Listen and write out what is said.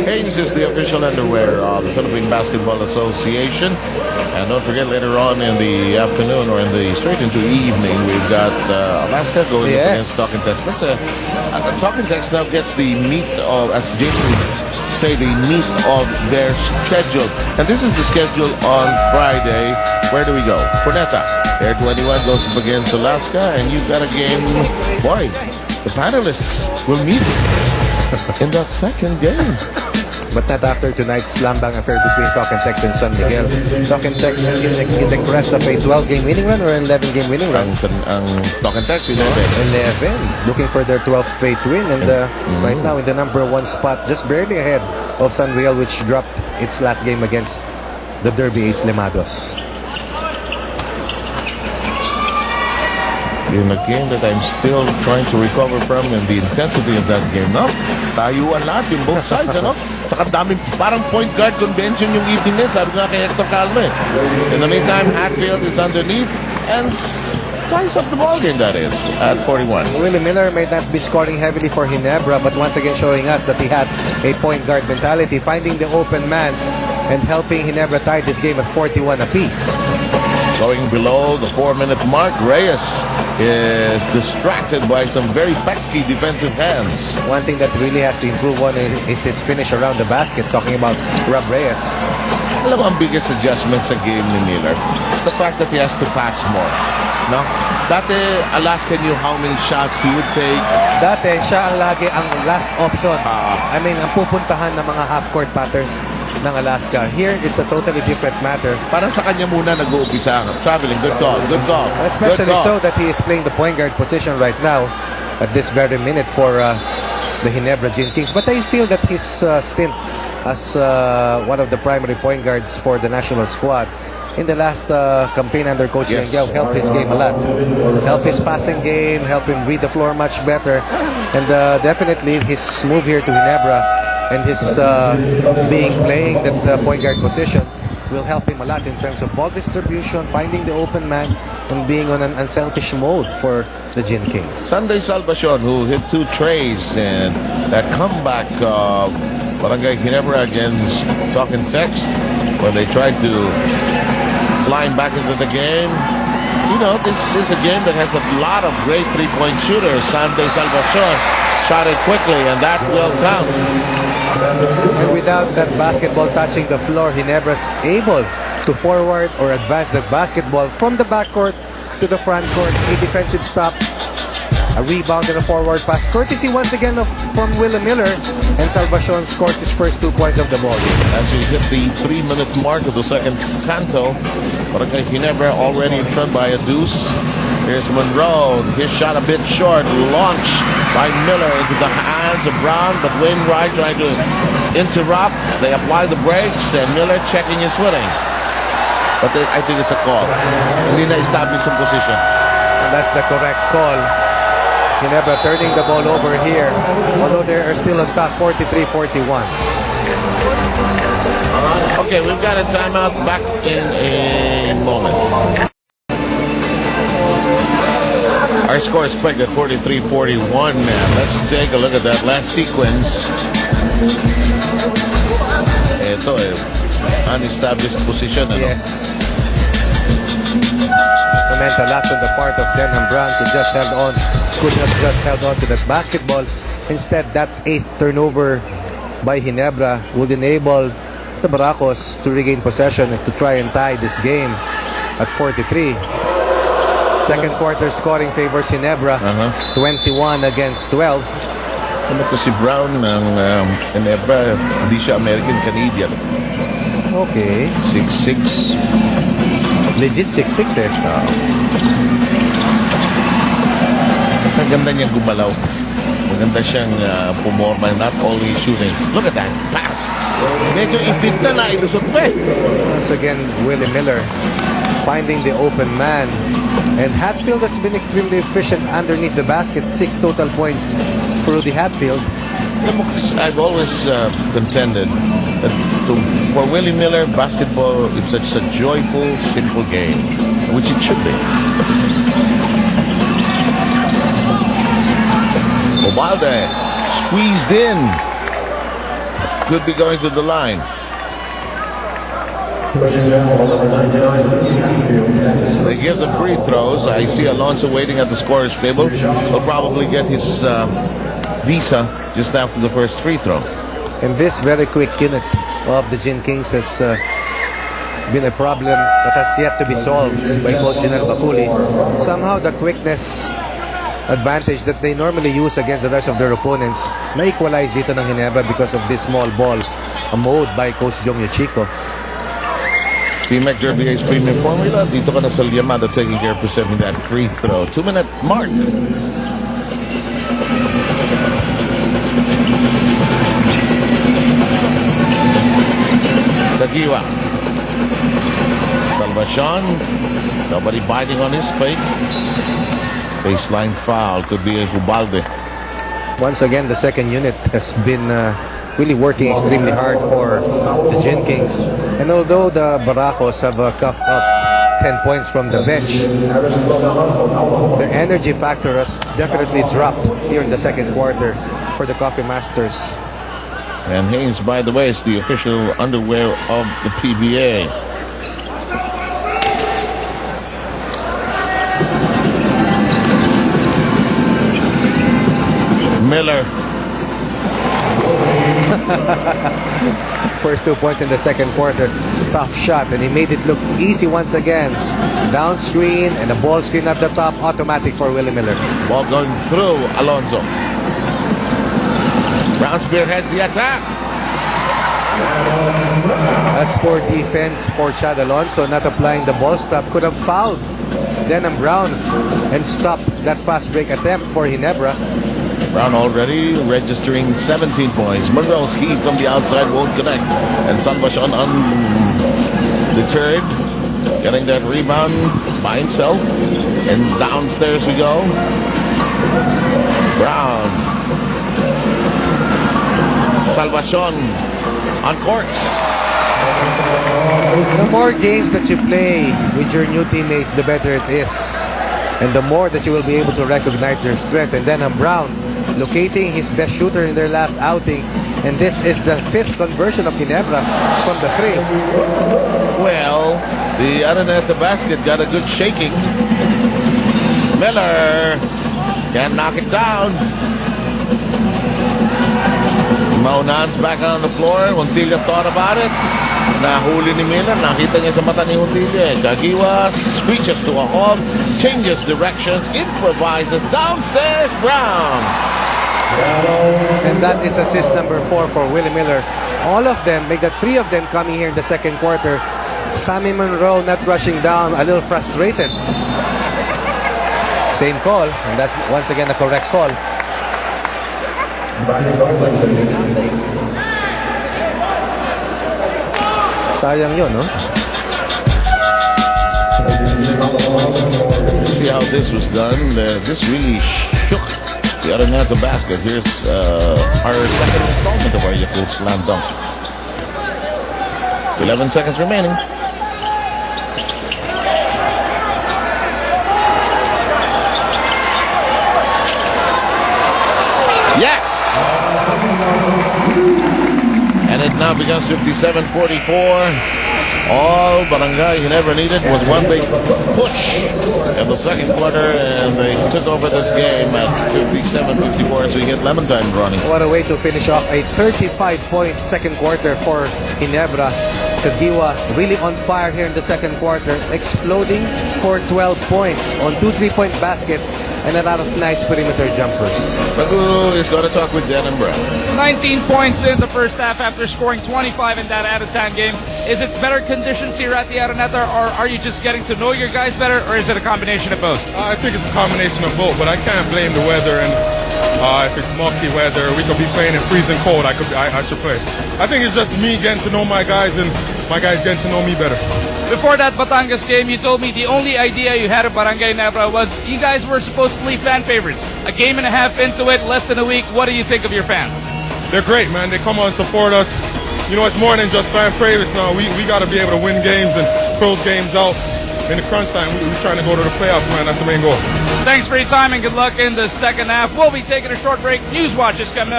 Hanes is the official underwear of the Philippine Basketball Association. And don't forget, later on in the afternoon or in the straight into evening, we've got Alaska going up against Talking Tex. Talking Tex now gets the meat of, as Jason say, the meat of their schedule. And this is the schedule on Friday. Where do we go? Cuneta. Air 21 goes up against Alaska, and you've got a game. Boy, the panelists will meet in the second game. But not after tonight's slam bang affair between Talking Tex and San Miguel. Talking Tex in the crest of a 12-game winning run or an 11-game winning run? Ang Talking Tex, 11. Looking for their 12th straight win. And right now in the number 1 spot, just barely ahead of San Miguel, which dropped its last game against the Derby Ace Lemados. In a game that I'm still trying to recover from and the intensity of that game, no? Tayuan lahat yung both sides, ano? Saka daming parang point guard convention yung evening din, sabi nga kay Hector Calme. In the meantime, Hatfield is underneath and ties up the ball game, that is, at 41. Willie Miller may not be scoring heavily for Ginebra, but once again showing us that he has a point guard mentality, finding the open man and helping Ginebra tie this game at 41 apiece. Going below the 4-minute mark, Reyes is distracted by some very pesky defensive hands. One thing that really has to improve on is his finish around the basket, talking about Rob Reyes. Alam mo, ang biggest adjustment sa game ni Miller is the fact that he has to pass more. No? Dati, Alaska knew how many shots he would take. Dati, siya ang lagi ang last option. I mean, ang pupuntahan ng mga half-court patterns ng Alaska. Here, it's a totally different matter. Parang sa kanya muna nag-uumpisa. Traveling, good call, good call. Especially good call. So that he is playing the point guard position right now at this very minute for the Ginebra Gin Kings. But I feel that his stint as one of the primary point guards for the national squad in the last campaign under Coach Yangyao helped his game a lot. Helped his passing game, helped him read the floor much better. And definitely his move here to Ginebra and his playing that point guard position will help him a lot in terms of ball distribution, finding the open man, and being on an unselfish mode for the Gin Kings. Sunday Salvacion, who hit 2 trays, and that comeback of Barangay Ginebra against Talking Text, when they tried to climb back into the game. You know, this is a game that has a lot of great three-point shooters. Sunday Salvacion shot it quickly, and that will count. And without that basketball touching the floor, Ginebra's able to forward or advance the basketball from the backcourt to the front court. A defensive stop, a rebound and a forward pass. Courtesy once again from Willie Miller, and Salvacion scores his first 2 points of the ball. As we hit the 3-minute mark of the second canto, Barangay Ginebra already in front by a deuce. Here's Monroe. His shot a bit short. Launch by Miller into the hands of Brown, but Wainwright trying to interrupt. They apply the brakes, and Miller checking his footing. But I think it's a call. Hindi na-establish yung position. And that's the correct call. Ginebra turning the ball over here, although they are still on top, 43-41. Okay, we've got a timeout. Back in a moment. Our score is pegged at 43-41 now. Let's take a look at that last sequence. Ito unestablished position. Yes. Cement a lot on the part of Denham Brown could have just held on to that basketball. Instead, that 8th turnover by Ginebra would enable the Barakos to regain possession and to try and tie this game at 43. Second quarter scoring favors Ginebra, 21 against 12. Ano ko si Brown ng Ginebra, hindi siya American-Canadian. Okay. 6'6". Legit 6'6" eh. Ang ganda niyang gumalaw. Maganda siyang pumorma, not only shooting. Look at that pass. Medyo ipit na ilusot pa eh. Once again, Willie Miller finding the open man. And Hatfield has been extremely efficient underneath the basket. 6 total points for Rudy Hatfield. I've always contended that for Willie Miller, basketball is such a joyful, simple game, which it should be. Ovalde squeezed in. could be going to the line. They give the free throws. I see Alonso waiting at the scorer's table. He'll probably get his visa just after the first free throw. And this very quick unit of the Gin Kings has been a problem that has yet to be solved by Coach Ginebra. Somehow the quickness advantage that they normally use against the rest of their opponents na-equalize dito ng Ginebra because of this small ball, a mode by Coach Jong Chico. T-Mac Derby's premium formula. Dito ka na sa Yamada taking care of presenting that free throw. 2-minute mark. Tagiwa. Salvacion. Nobody biting on his fake. Baseline foul. Could be a Hubalde. Once again, the second unit has been really working extremely hard for the Gin Kings. And although the Barakos have coughed up 10 points from the bench, their energy factor has definitely dropped here in the second quarter for the Coffee Masters. And Haynes, by the way, is the official underwear of the PBA. Miller. First 2 points in the second quarter. Tough shot, and he made it look easy once again. Down screen and a ball screen at the top, automatic for Willie Miller. Ball going through Alonso. Brown spearheads the attack. As for defense for Chad Alonso, not applying the ball stop, could have fouled Denham Brown and stopped that fast break attempt for Ginebra. Brown already registering 17 points. Monroe's heat from the outside won't connect. And Salvacion undeterred, getting that rebound by himself. And downstairs we go. Brown. Salvacion on courts. The more games that you play with your new teammates, the better it is. And the more that you will be able to recognize their strength. And then Brown locating his best shooter in their last outing. And this is the 5th conversion of Ginebra from the 3. Well, the other net, the basket, got a good shaking. Miller can't knock it down. Maunan's back on the floor. Montilla thought about it. Nahuli ni Miller. Nakita niya sa mata ni Montilla. Kagiwa screeches to a halt. Changes directions. Improvises downstairs. Brown. And that is assist number 4 for Willie Miller. All of them, make the 3 of them coming here in the second quarter. Sammy Monroe not rushing down, a little frustrated. Same call, and that's once again a correct call. Sayang yun, no? See how this was done. This really shook the other net of the basket. Here's our second installment of our Yakult Slam Dunk. 11 seconds remaining. Yes! And it now becomes 57-44. All Barangay Ginebra needed was one big push in the second quarter, and they took over this game at 57-54, so you get lemon time running. What a way to finish off a 35-point second quarter for Ginebra. Kagiwa really on fire here in the second quarter, exploding for 12 points on 2 3-point baskets and a lot of nice perimeter jumpers. Sagu is going to talk with Denham Brown. 19 points in the first half after scoring 25 in that out-of-town game. Is it better conditions here at the Araneta, or are you just getting to know your guys better, or is it a combination of both? I think it's a combination of both, but I can't blame the weather. And if it's mucky weather, we could be playing in freezing cold. I should play. I think it's just me getting to know my guys and my guys getting to know me better. Before that Batangas game, you told me the only idea you had of Barangay Ginebra was you guys were supposedly fan favorites. A game and a half into it, less than a week. What do you think of your fans? They're great, man. They come on and support us. You know, it's more than just fan favorites now. We got to be able to win games and close games out. In the crunch time, we're trying to go to the playoffs, man. That's the main goal. Thanks for your time and good luck in the second half. We'll be taking a short break. News Watch is coming up.